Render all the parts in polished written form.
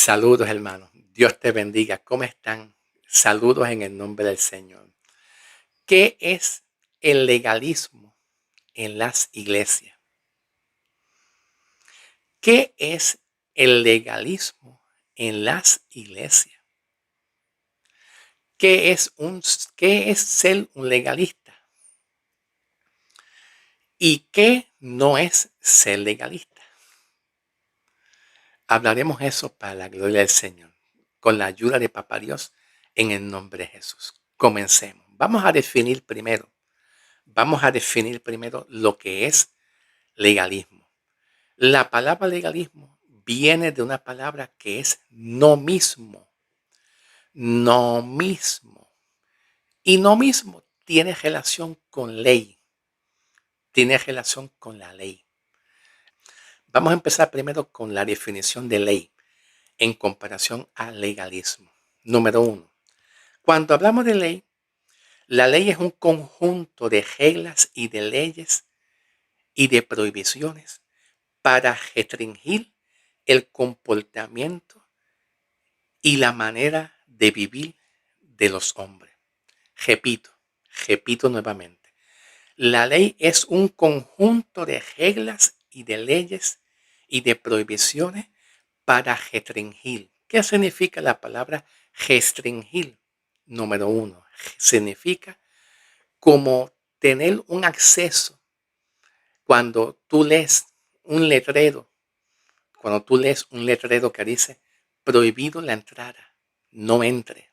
Saludos, hermanos. Dios te bendiga. ¿Cómo están? Saludos en el nombre del Señor. ¿Qué es el legalismo en las iglesias? ¿Qué es el legalismo en las iglesias? ¿Qué es ser un legalista? ¿Y qué no es ser legalista? Hablaremos eso para la gloria del Señor, con la ayuda de Papá Dios, en el nombre de Jesús. Comencemos. Vamos a definir primero lo que es legalismo. La palabra legalismo viene de una palabra que es no mismo. No mismo. Y no mismo tiene relación con ley. Tiene relación con la ley. Vamos a empezar primero con la definición de ley en comparación al legalismo. Número 1. Cuando hablamos de ley, la ley es un conjunto de reglas y de leyes y de prohibiciones para restringir el comportamiento y la manera de vivir de los hombres. Repito, repito nuevamente. La ley es un conjunto de reglas y de leyes y de prohibiciones para restringir. ¿Qué significa la palabra restringir? Número 1, significa como tener un acceso cuando tú lees un letrero. Cuando tú lees un letrero que dice prohibido la entrada, no entre.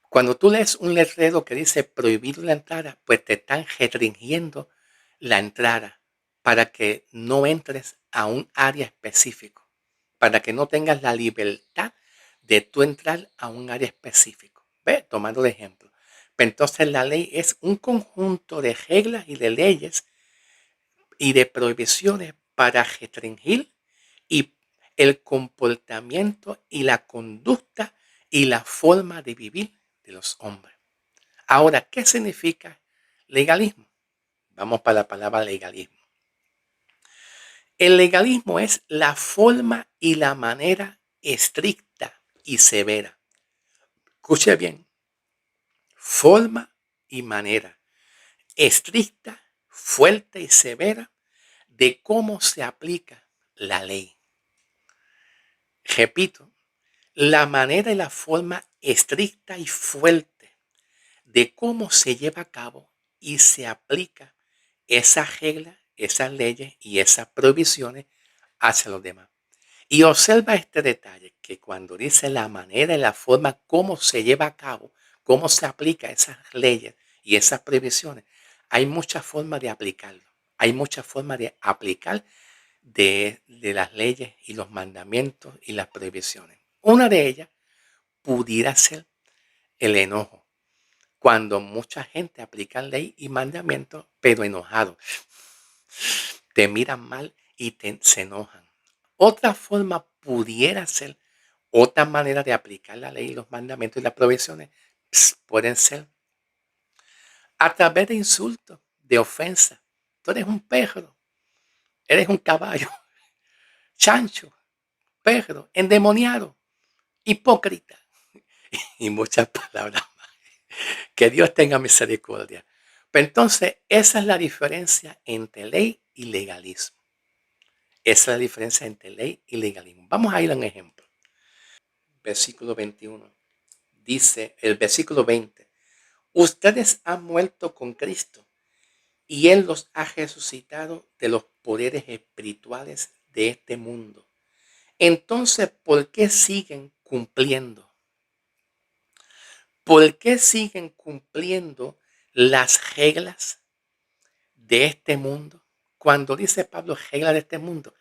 Cuando tú lees un letrero que dice prohibido la entrada, pues te están restringiendo la entrada para que no entres a un área específico, para que no tengas la libertad de tú entrar a un área específico. ¿Ve? Tomando de ejemplo. Entonces la ley es un conjunto de reglas y de leyes y de prohibiciones para restringir y el comportamiento y la conducta y la forma de vivir de los hombres. Ahora, ¿qué significa legalismo? Vamos para la palabra legalismo. El legalismo es la forma y la manera estricta y severa. Escuche bien, forma y manera estricta, fuerte y severa de cómo se aplica la ley. Repito, la manera y la forma estricta y fuerte de cómo se lleva a cabo y se aplica esa regla, esas leyes y esas prohibiciones hacia los demás. Y observa este detalle, que cuando dice la manera y la forma como se lleva a cabo, cómo se aplica esas leyes y esas prohibiciones, hay muchas formas de aplicarlo. Hay muchas formas de aplicar de las leyes y los mandamientos y las prohibiciones. Una de ellas pudiera ser el enojo, cuando mucha gente aplica ley y mandamientos, pero enojado. Te miran mal y se enojan. Otra forma pudiera ser, otra manera de aplicar la ley y los mandamientos y las prohibiciones, pueden ser a través de insultos, de ofensas. Tú eres un perro, eres un caballo, chancho, perro, endemoniado, hipócrita y muchas palabras más. Que Dios tenga misericordia. Pero entonces, esa es la diferencia entre ley y legalismo. Esa es la diferencia entre ley y legalismo. Vamos a ir a un ejemplo. Versículo 21. Dice el versículo 20. Ustedes han muerto con Cristo y Él los ha resucitado de los poderes espirituales de este mundo. Entonces, ¿por qué siguen cumpliendo? ¿Por qué siguen cumpliendo las reglas de este mundo? Cuando dice Pablo reglas de este mundo,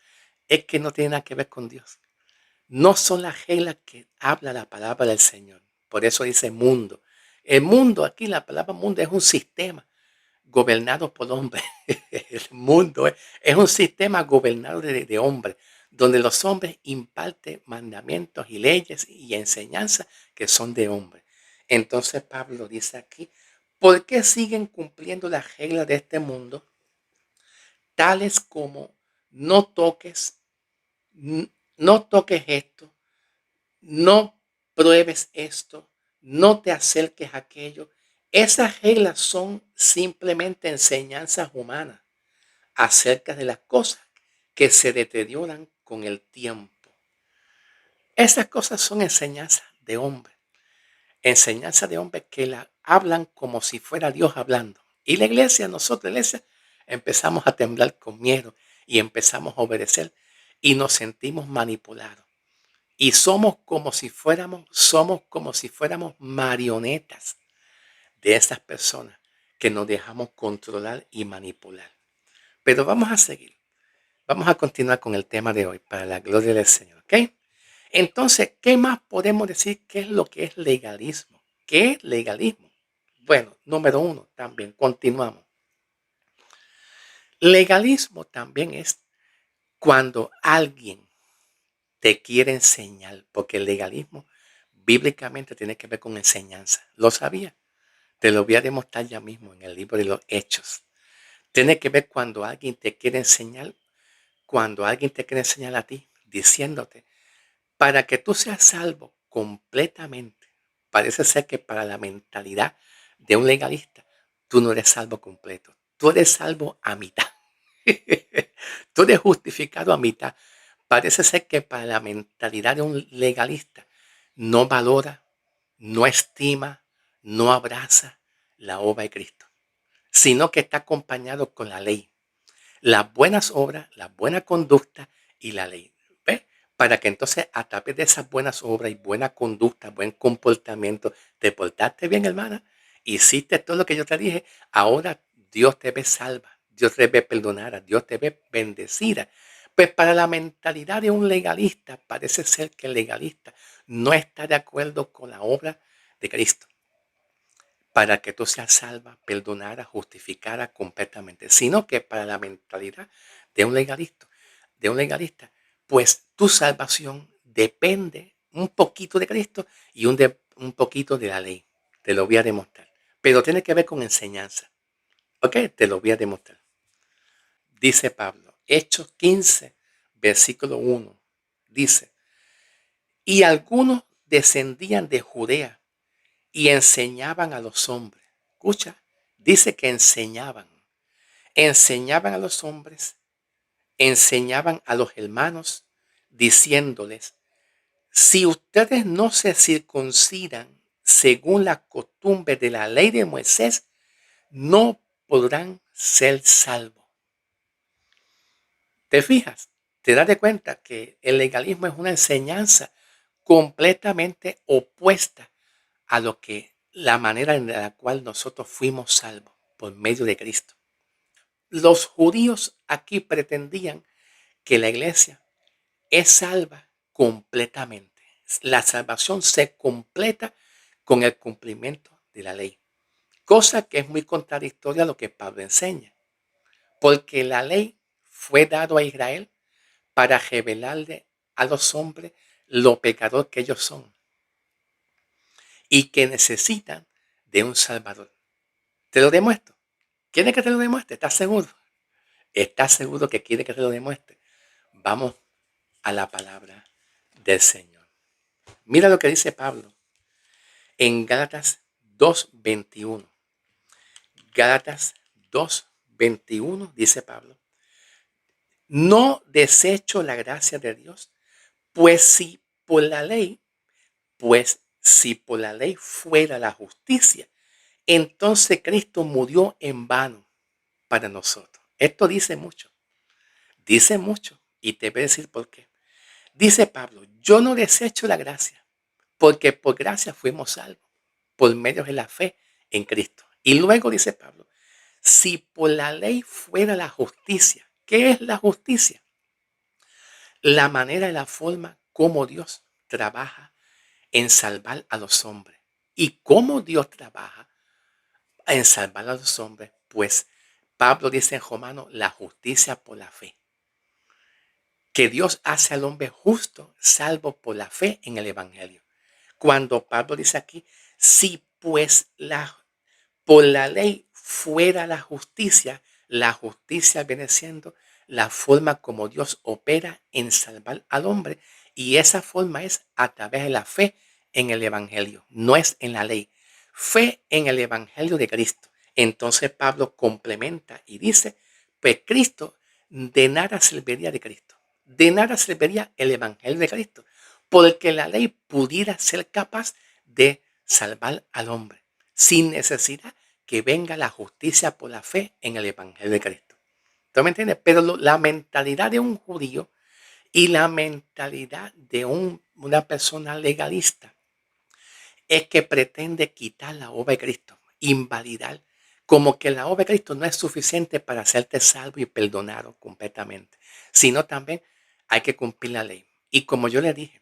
es que no tiene nada que ver con Dios. No son las reglas que habla la palabra del Señor. Por eso dice mundo. El mundo, aquí la palabra mundo es un sistema gobernado por hombres. El mundo es un sistema gobernado de hombres, donde los hombres imparten mandamientos y leyes y enseñanzas que son de hombres. Entonces Pablo dice aquí, ¿por qué siguen cumpliendo las reglas de este mundo? Tales como no toques no toques esto, no pruebes esto, no te acerques a aquello. Esas reglas son simplemente enseñanzas humanas acerca de las cosas que se deterioran con el tiempo. Esas cosas son enseñanzas de hombres, enseñanzas de hombres que la hablan como si fuera Dios hablando. Y la iglesia, nosotros, la iglesia, empezamos a temblar con miedo y empezamos a obedecer y nos sentimos manipulados. Y somos como si fuéramos marionetas de esas personas que nos dejamos controlar y manipular. Pero vamos a seguir. Vamos a continuar con el tema de hoy para la gloria del Señor, ¿ok? Entonces, ¿qué más podemos decir? ¿Qué es lo que es legalismo? ¿Qué es legalismo? Bueno, número uno, también continuamos. Legalismo también es cuando alguien te quiere enseñar, porque el legalismo bíblicamente tiene que ver con enseñanza. ¿Lo sabía? Te lo voy a demostrar ya mismo en el libro de los Hechos. Tiene que ver cuando alguien te quiere enseñar, cuando alguien te quiere enseñar a ti, diciéndote, para que tú seas salvo completamente. Parece ser que para la mentalidad de un legalista, tú no eres salvo completo. Tú eres salvo a mitad. Tú eres justificado a mitad. Parece ser que para la mentalidad de un legalista no valora, no estima, no abraza la obra de Cristo, sino que está acompañado con la ley, las buenas obras, la buena conducta y la ley. ¿Ves? Para que entonces a través de esas buenas obras y buena conducta, buen comportamiento, te portaste bien, hermana, hiciste todo lo que yo te dije, ahora Dios te ve salva, Dios te ve perdonada, Dios te ve bendecida. Pues para la mentalidad de un legalista, parece ser que el legalista no está de acuerdo con la obra de Cristo para que tú seas salva, perdonada, justificada completamente, sino que para la mentalidad de un legalista, pues tu salvación depende un poquito de Cristo y un poquito de la ley. Te lo voy a demostrar. Pero tiene que ver con enseñanza. ¿Ok? Te lo voy a demostrar. Dice Pablo, Hechos 15, versículo 1. Dice, y algunos descendían de Judea y enseñaban a los hombres. Escucha, dice que enseñaban a los hombres, enseñaban a los hermanos, diciéndoles, si ustedes no se circuncidan según la costumbre de la ley de Moisés, no podrán ser salvos. ¿Te fijas? Te das de cuenta que el legalismo es una enseñanza completamente opuesta a lo que la manera en la cual nosotros fuimos salvos por medio de Cristo. Los judíos aquí pretendían que la iglesia es salva completamente. La salvación se completa con el cumplimiento de la ley, cosa que es muy contradictoria a lo que Pablo enseña, porque la ley fue dado a Israel para revelarle a los hombres lo pecador que ellos son y que necesitan de un Salvador. Te lo demuestro. ¿Quiere que te lo demuestre? ¿Estás seguro? ¿Estás seguro que quiere que te lo demuestre? Vamos a la palabra del Señor. Mira lo que dice Pablo en Gálatas 2:21. Gálatas 2:21 dice Pablo. No desecho la gracia de Dios, pues si por la ley, pues si por la ley fuera la justicia, entonces Cristo murió en vano para nosotros. Esto dice mucho y te voy a decir por qué. Dice Pablo, yo no desecho la gracia, porque por gracia fuimos salvos, por medio de la fe en Cristo. Y luego dice Pablo, si por la ley fuera la justicia, ¿qué es la justicia? La manera y la forma como Dios trabaja en salvar a los hombres. ¿Y cómo Dios trabaja en salvar a los hombres? Pues Pablo dice en Romanos, la justicia por la fe. Que Dios hace al hombre justo, salvo por la fe en el Evangelio. Cuando Pablo dice aquí, si pues por la ley fuera la justicia viene siendo la forma como Dios opera en salvar al hombre, y esa forma es a través de la fe en el Evangelio, no es en la ley. Fe en el Evangelio de Cristo. Entonces Pablo complementa y dice, pues Cristo, de nada serviría de Cristo. De nada serviría el Evangelio de Cristo, porque la ley pudiera ser capaz de salvar al hombre, sin necesidad que venga la justicia por la fe en el Evangelio de Cristo. ¿Tú me entiendes? Pero la mentalidad de un judío y la mentalidad de una persona legalista es que pretende quitar la obra de Cristo, invalidar, como que la obra de Cristo no es suficiente para hacerte salvo y perdonado completamente, sino también hay que cumplir la ley. Y como yo le dije,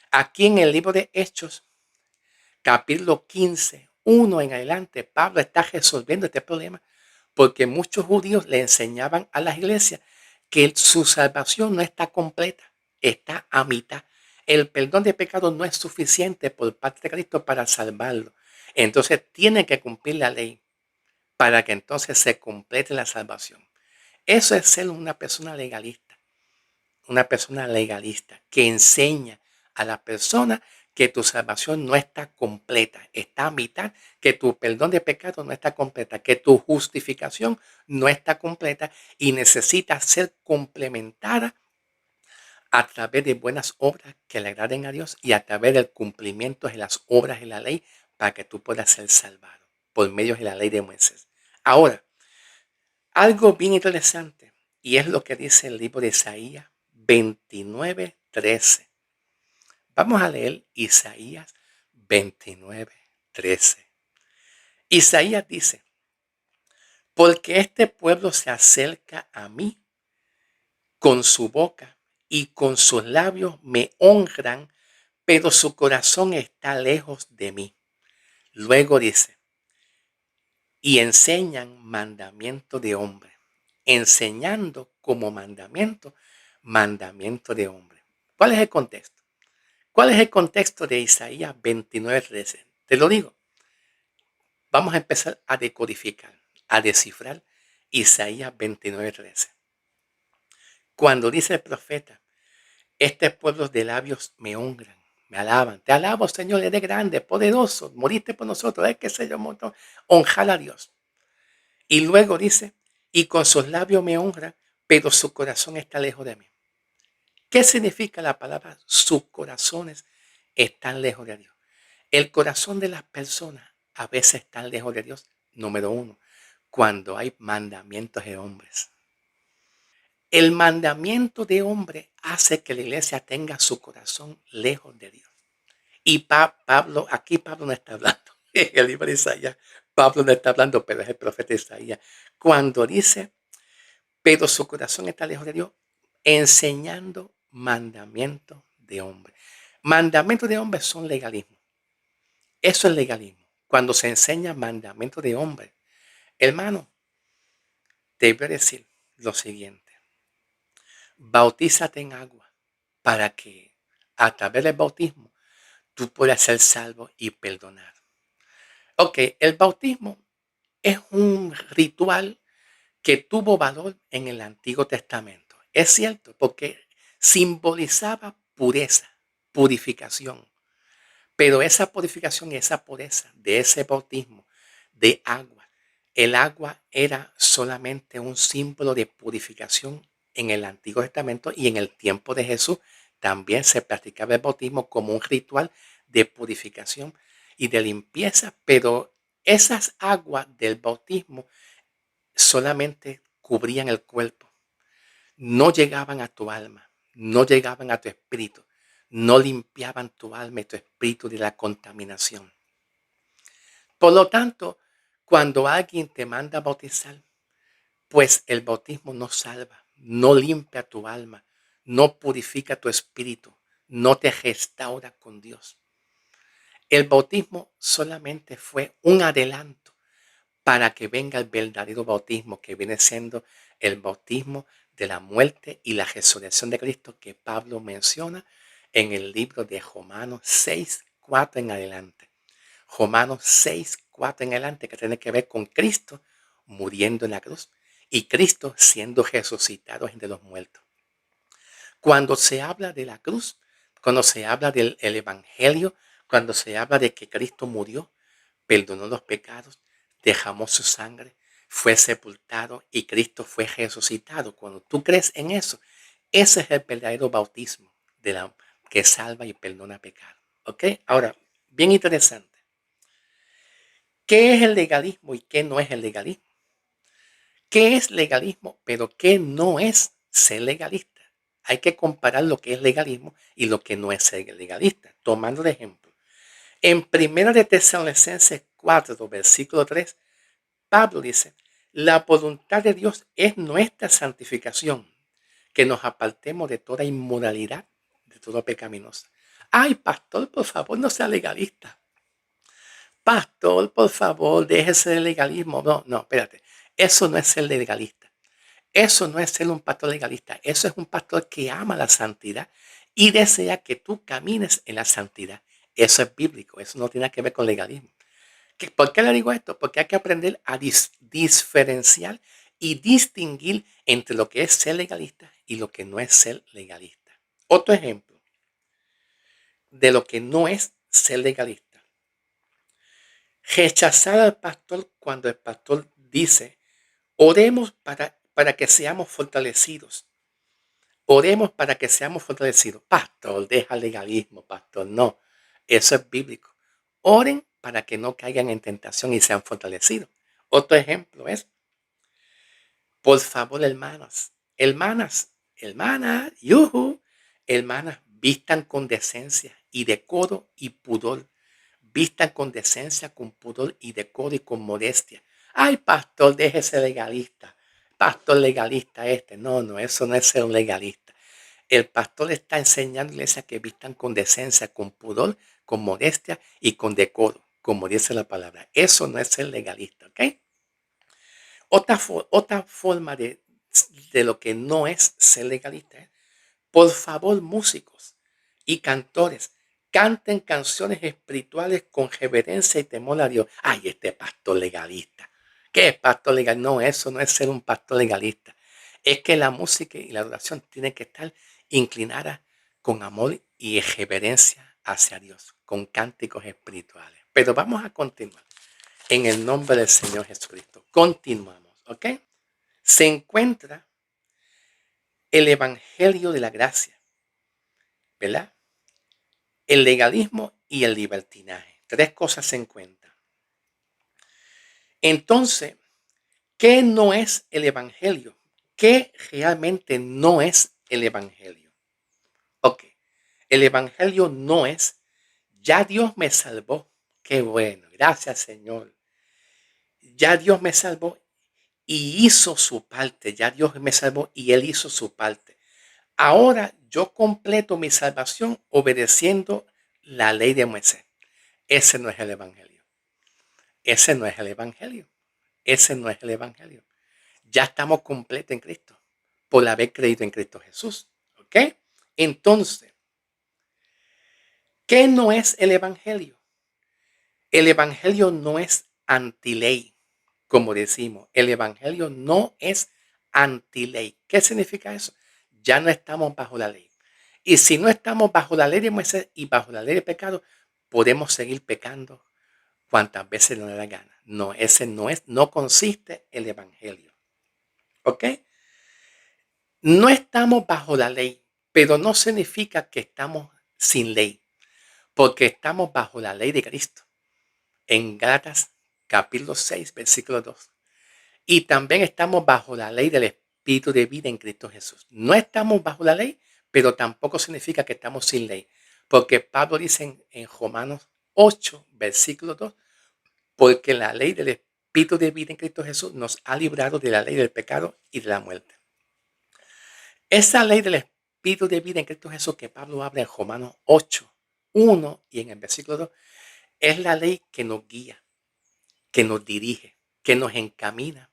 aquí en el libro de Hechos, capítulo 15, 1 en adelante, Pablo está resolviendo este problema porque muchos judíos le enseñaban a las iglesias que su salvación no está completa, está a mitad. El perdón de pecados no es suficiente por parte de Cristo para salvarlo. Entonces tiene que cumplir la ley para que entonces se complete la salvación. Eso es ser una persona legalista que enseña a la persona que tu salvación no está completa, está a mitad, que tu perdón de pecado no está completa, que tu justificación no está completa y necesita ser complementada a través de buenas obras que le agraden a Dios y a través del cumplimiento de las obras de la ley para que tú puedas ser salvado por medio de la ley de Moisés. Ahora, algo bien interesante, y es lo que dice el libro de Isaías 29:13. Vamos a leer Isaías 29:13. Isaías dice, porque este pueblo se acerca a mí con su boca y con sus labios me honran, pero su corazón está lejos de mí. Luego dice, y enseñan mandamiento de hombre, enseñando como mandamiento de hombre. ¿Cuál es el contexto? ¿Cuál es el contexto de Isaías 29:13? Te lo digo. Vamos a empezar a decodificar, a descifrar Isaías 29:13. Cuando dice el profeta, este pueblo de labios me honran, me alaban. Te alabo, Señor, eres grande, poderoso, moriste por nosotros, es que se yo honrar a Dios. Y luego dice, y con sus labios me honran, pero su corazón está lejos de mí. ¿Qué significa la palabra sus corazones están lejos de Dios? El corazón de las personas a veces está lejos de Dios, número uno, cuando hay mandamientos de hombres. El mandamiento de hombre hace que la iglesia tenga su corazón lejos de Dios. Y Pablo, aquí Pablo no está hablando, en el libro de Isaías, Pablo no está hablando, pero es el profeta Isaías. Cuando dice, pero su corazón está lejos de Dios, enseñando mandamientos de hombre. Mandamientos de hombre son legalismo. Eso es legalismo. Cuando se enseña mandamientos de hombre, hermano, te voy a decir lo siguiente. Bautízate en agua para que a través del bautismo tú puedas ser salvo y perdonar. Ok, el bautismo es un ritual que tuvo valor en el Antiguo Testamento. Es cierto, porque simbolizaba pureza, purificación. Pero esa purificación y esa pureza de ese bautismo de agua, el agua era solamente un símbolo de purificación en el Antiguo Testamento y en el tiempo de Jesús también se practicaba el bautismo como un ritual de purificación y de limpieza, pero esas aguas del bautismo solamente cubrían el cuerpo, no llegaban a tu alma, no llegaban a tu espíritu, no limpiaban tu alma y tu espíritu de la contaminación. Por lo tanto, cuando alguien te manda a bautizar, pues el bautismo no salva, no limpia tu alma, no purifica tu espíritu, no te restaura con Dios. El bautismo solamente fue un adelanto para que venga el verdadero bautismo, que viene siendo el bautismo de la muerte y la resurrección de Cristo que Pablo menciona en el libro de Romanos 6:4 en adelante. Romanos 6:4 en adelante, que tiene que ver con Cristo muriendo en la cruz y Cristo siendo resucitado entre los muertos. Cuando se habla de la cruz, cuando se habla del el evangelio, cuando se habla de que Cristo murió, perdonó los pecados, derramó su sangre, fue sepultado y Cristo fue resucitado. Cuando tú crees en eso, ese es el verdadero bautismo que salva y perdona pecados. ¿Ok? Ahora, bien interesante. ¿Qué es el legalismo y qué no es el legalismo? ¿Qué es legalismo, pero qué no es ser legalista? Hay que comparar lo que es legalismo y lo que no es ser legalista. Tomando de ejemplo, en 1 de Tesalonicenses 4, versículo 3, Pablo dice, la voluntad de Dios es nuestra santificación, que nos apartemos de toda inmoralidad, de todo pecaminosa. Ay, pastor, por favor, no sea legalista. Pastor, por favor, déjese del legalismo. No, no, espérate. Eso no es ser legalista. Eso no es ser un pastor legalista. Eso es un pastor que ama la santidad y desea que tú camines en la santidad. Eso es bíblico. Eso no tiene que ver con legalismo. ¿Por qué le digo esto? Porque hay que aprender a diferenciar y distinguir entre lo que es ser legalista y lo que no es ser legalista. Otro ejemplo de lo que no es ser legalista. Rechazar al pastor cuando el pastor dice, oremos para que seamos fortalecidos. Oremos para que seamos fortalecidos. Pastor, deja el legalismo, pastor. No, eso es bíblico. Oren para que no caigan en tentación y sean fortalecidos. Otro ejemplo es, por favor, hermanas, vistan con decencia y decoro y pudor. Vistan con decencia, con pudor y decoro y con modestia. Ay, pastor, déjese legalista. Pastor legalista este. No, no, eso no es ser un legalista. El pastor está enseñando a la iglesia que vistan con decencia, con pudor, con modestia y con decoro, como dice la palabra. Eso no es ser legalista, ¿ok? Otra forma de lo que no es ser legalista es, por favor, músicos y cantores, canten canciones espirituales con reverencia y temor a Dios. Ay, este pastor legalista. ¿Qué es pastor legal? No, eso no es ser un pastor legalista. Es que la música y la adoración tienen que estar inclinadas con amor y reverencia hacia Dios, con cánticos espirituales. Pero vamos a continuar. En el nombre del Señor Jesucristo. Continuamos, ¿ok? Se encuentra el Evangelio de la Gracia, ¿verdad? El legalismo y el libertinaje. Tres cosas se encuentran. Entonces, ¿qué no es el Evangelio? ¿Qué realmente no es el Evangelio? Ok, el Evangelio no es, ya Dios me salvó. Qué bueno, gracias Señor. Ya Dios me salvó y hizo su parte. Ya Dios me salvó y Él hizo su parte. Ahora yo completo mi salvación obedeciendo la ley de Moisés. Ese no es el Evangelio. Ese no es el Evangelio. Ese no es el Evangelio. Ya estamos completos en Cristo por haber creído en Cristo Jesús. ¿Ok? Entonces, ¿qué no es el Evangelio? El Evangelio no es antiley, como decimos. El Evangelio no es antiley. ¿Qué significa eso? Ya no estamos bajo la ley. Y si no estamos bajo la ley de Moisés y bajo la ley de pecado, podemos seguir pecando cuantas veces nos dé la gana. No, ese no consiste el Evangelio. ¿Ok? No estamos bajo la ley, pero no significa que estamos sin ley, porque estamos bajo la ley de Cristo. En Gálatas capítulo 6, versículo 2. Y también estamos bajo la ley del Espíritu de vida en Cristo Jesús. No estamos bajo la ley, pero tampoco significa que estamos sin ley. Porque Pablo dice en Romanos 8, versículo 2, porque la ley del Espíritu de vida en Cristo Jesús nos ha librado de la ley del pecado y de la muerte. Esa ley del Espíritu de vida en Cristo Jesús que Pablo habla en Romanos 8, 1 y en el versículo 2, es la ley que nos guía, que nos dirige, que nos encamina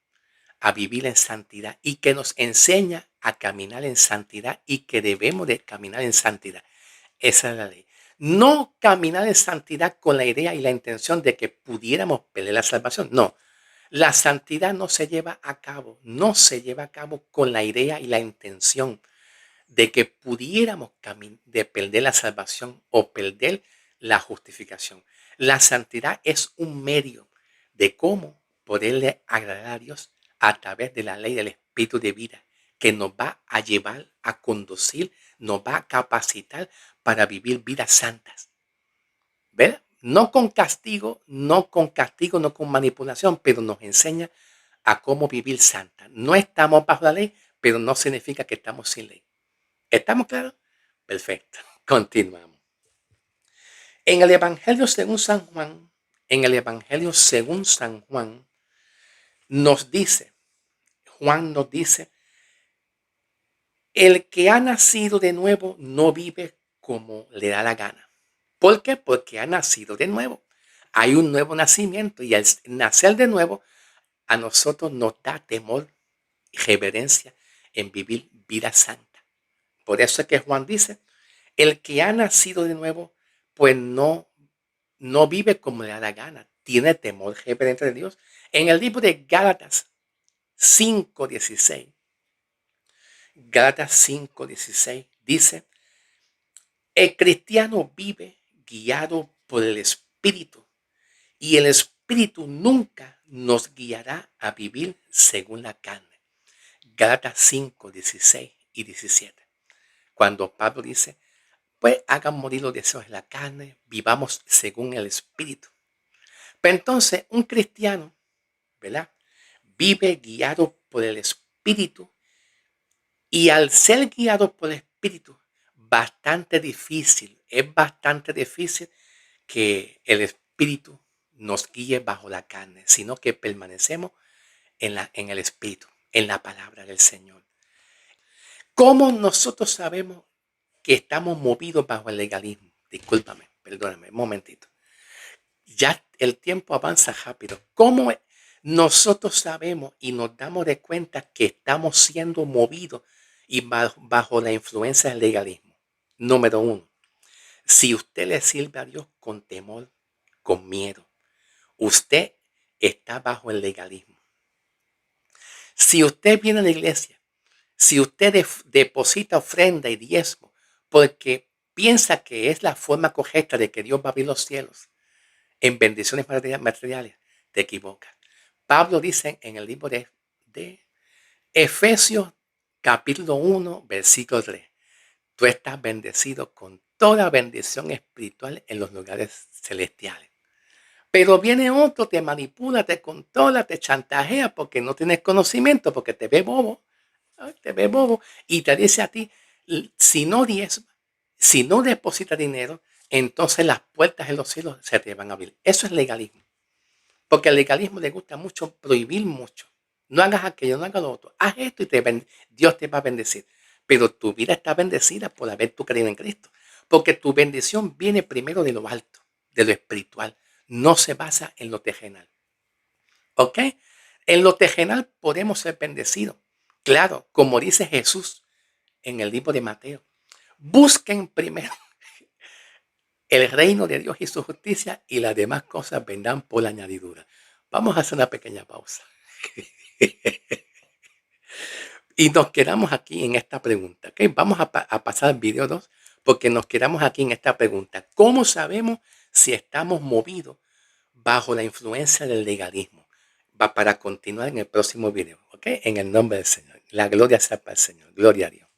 a vivir en santidad y que nos enseña a caminar en santidad y que debemos de caminar en santidad. Esa es la ley. No caminar en santidad con la idea y la intención de que pudiéramos perder la salvación. No. La santidad no se lleva a cabo con la idea y la intención de que pudiéramos de perder la salvación o perder la justificación. La santidad es un medio de cómo poderle agradar a Dios a través de la ley del Espíritu de vida, que nos va a llevar a conducir, nos va a capacitar para vivir vidas santas. ¿Verdad? No con castigo, no con manipulación, pero nos enseña a cómo vivir santa. No estamos bajo la ley, pero no significa que estamos sin ley. ¿Estamos claros? Perfecto. Continuamos. En el Evangelio según San Juan, nos dice, Juan nos dice, el que ha nacido de nuevo no vive como le da la gana. ¿Por qué? Porque ha nacido de nuevo. Hay un nuevo nacimiento y al nacer de nuevo a nosotros nos da temor y reverencia en vivir vida santa. Por eso es que Juan dice, el que ha nacido de nuevo, pues no vive como le da la gana. Tiene temor reverente de Dios. En el libro de Gálatas 5:16, Gálatas 5:16 dice, el cristiano vive guiado por el Espíritu y el Espíritu nunca nos guiará a vivir según la carne. Gálatas 5:16 y 17. Cuando Pablo dice, pues hagan morir los deseos de la carne, vivamos según el Espíritu. Pero entonces un cristiano, ¿verdad? Vive guiado por el Espíritu y al ser guiado por el Espíritu, es bastante difícil que el Espíritu nos guíe bajo la carne, sino que permanecemos en el Espíritu, en la palabra del Señor. ¿Cómo nosotros sabemos que estamos movidos bajo el legalismo? Perdóname, un momentito. Ya el tiempo avanza rápido. ¿Cómo nosotros sabemos y nos damos de cuenta que estamos siendo movidos y bajo la influencia del legalismo? Número 1, si usted le sirve a Dios con temor, con miedo, usted está bajo el legalismo. Si usted viene a la iglesia, si usted deposita ofrenda y diezmo porque piensa que es la forma correcta de que Dios va a abrir los cielos en bendiciones materiales, te equivocas. Pablo dice en el libro de Efesios capítulo 1, versículo 3, tú estás bendecido con toda bendición espiritual en los lugares celestiales. Pero viene otro, te manipula, te controla, te chantajea porque no tienes conocimiento, porque te ve bobo, y te dice a ti, si no diezma, si no depositas dinero, entonces las puertas de los cielos se te van a abrir. Eso es legalismo. Porque al legalismo le gusta mucho prohibir mucho. No hagas aquello, no hagas lo otro. Haz esto y Dios te va a bendecir. Pero tu vida está bendecida por haber tú creído en Cristo. Porque tu bendición viene primero de lo alto, de lo espiritual. No se basa en lo terrenal. ¿Ok? En lo terrenal podemos ser bendecidos. Claro, como dice Jesús en el libro de Mateo. Busquen primero el reino de Dios y su justicia y las demás cosas vendrán por la añadidura. Vamos a hacer una pequeña pausa. Y nos quedamos aquí en esta pregunta. ¿Okay? Vamos a pasar al video 2 porque nos quedamos aquí en esta pregunta. ¿Cómo sabemos si estamos movidos bajo la influencia del legalismo? Va para continuar en el próximo video. ¿Okay? En el nombre del Señor. La gloria sea para el Señor. Gloria a Dios.